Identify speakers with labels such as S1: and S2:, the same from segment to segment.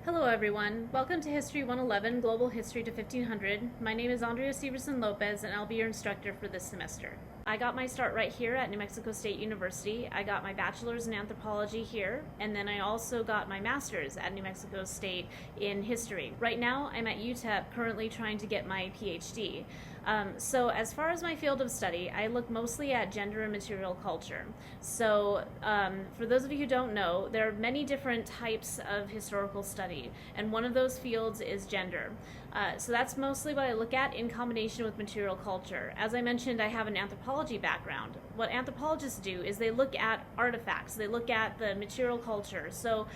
S1: Hello everyone, welcome to History 111, Global History to 1500. My name is Andrea Severson Lopez and I'll be your instructor for this semester. I got my start right here at New Mexico State University. I got my bachelor's in anthropology here, and then I also got my master's at New Mexico State in history. Right now I'm at UTEP currently trying to get my PhD. So as far as my field of study, I look mostly at gender and material culture. So for those of you who don't know, there are many different types of historical study, and one of those fields is gender. So that's mostly what I look at in combination with material culture. As I mentioned, I have an anthropology background. What anthropologists do is they look at artifacts, they look at the material culture. So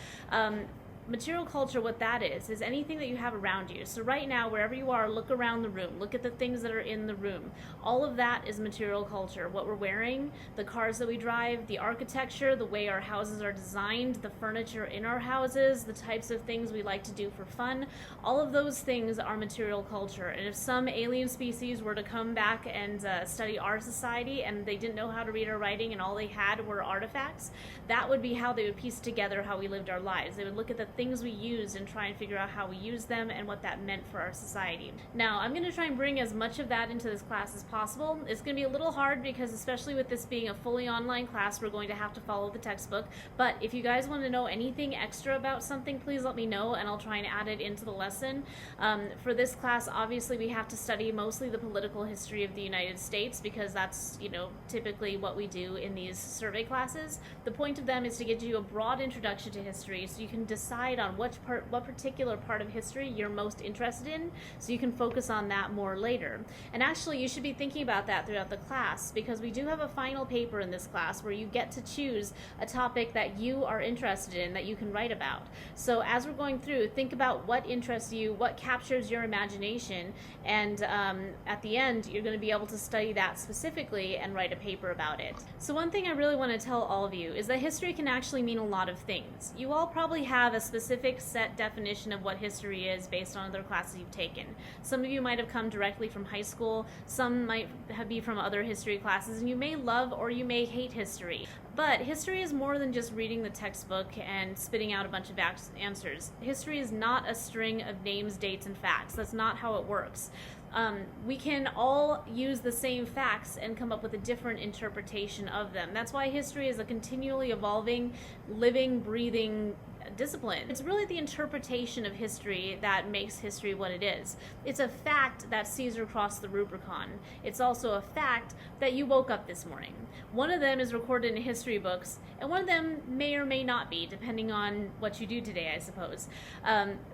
S1: material culture, what that is anything that you have around you. So right now, wherever you are, look around the room, look at the things that are in the room. All of that is material culture. What we're wearing, the cars that we drive, the architecture, the way our houses are designed, the furniture in our houses, the types of things we like to do for fun, all of those things are material culture. And if some alien species were to come back and study our society and they didn't know how to read or writing and all they had were artifacts, that would be how they would piece together how we lived our lives. They would look at the things we used and try and figure out how we use them and what that meant for our society. Now, I'm going to try and bring as much of that into this class as possible. It's going to be a little hard because, especially with this being a fully online class, we're going to have to follow the textbook. But if you guys want to know anything extra about something, please let me know and I'll try and add it into the lesson. For this class, obviously, we have to study mostly the political history of the United States because that's, typically what we do in these survey classes. The point of them is to give you a broad introduction to history so you can decide on what particular part of history you're most interested in, so you can focus on that more later. And actually, you should be thinking about that throughout the class because we do have a final paper in this class where you get to choose a topic that you are interested in that you can write about. So as we're going through, think about what interests you, what captures your imagination, and at the end, you're going to be able to study that specifically and write a paper about it. So one thing I really want to tell all of you is that history can actually mean a lot of things. You all probably have a specific set definition of what history is based on other classes you've taken. Some of you might have come directly from high school, some might be from other history classes, and you may love or you may hate history. But history is more than just reading the textbook and spitting out a bunch of answers. History is not a string of names, dates, and facts. That's not how it works. We can all use the same facts and come up with a different interpretation of them. That's why history is a continually evolving, living, breathing discipline. It's really the interpretation of history that makes history what it is. It's a fact that Caesar crossed the Rubicon. It's also a fact that you woke up this morning. One of them is recorded in history books, and one of them may or may not be, depending on what you do today, I suppose.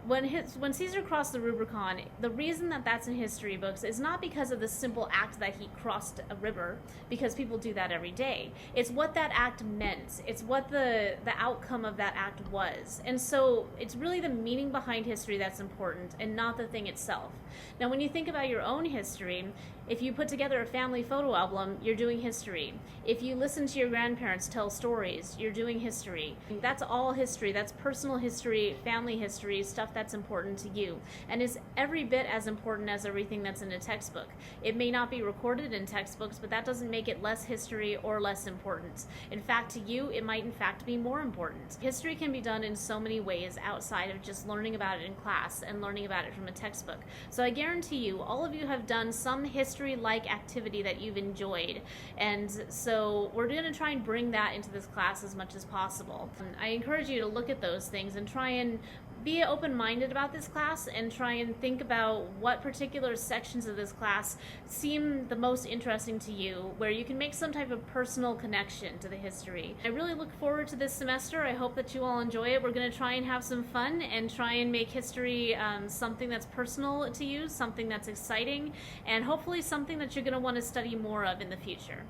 S1: When Caesar crossed the Rubicon, the reason that that's in history books is not because of the simple act that he crossed a river, because people do that every day. It's what that act meant. It's what the outcome of that act was. And so it's really the meaning behind history that's important and not the thing itself. Now, when you think about your own history, if you put together a family photo album, you're doing history. If you listen to your grandparents tell stories, you're doing history. That's all history. That's personal history, family history, stuff that's important to you. And is every bit as important as everything that's in a textbook. It may not be recorded in textbooks, but that doesn't make it less history or less important. In fact, to you, it might in fact be more important. History can be done in so many ways outside of just learning about it in class and learning about it from a textbook. So I guarantee you, all of you have done some history-like activity that you've enjoyed. And so we're going to try and bring that into this class as much as possible. I encourage you to look at those things and try and be open-minded about this class and try and think about what particular sections of this class seem the most interesting to you, where you can make some type of personal connection to the history. I really look forward to this semester. I hope that you all enjoy it. We're going to try and have some fun and try and make history something that's personal to you, something that's exciting, and hopefully something that you're going to want to study more of in the future.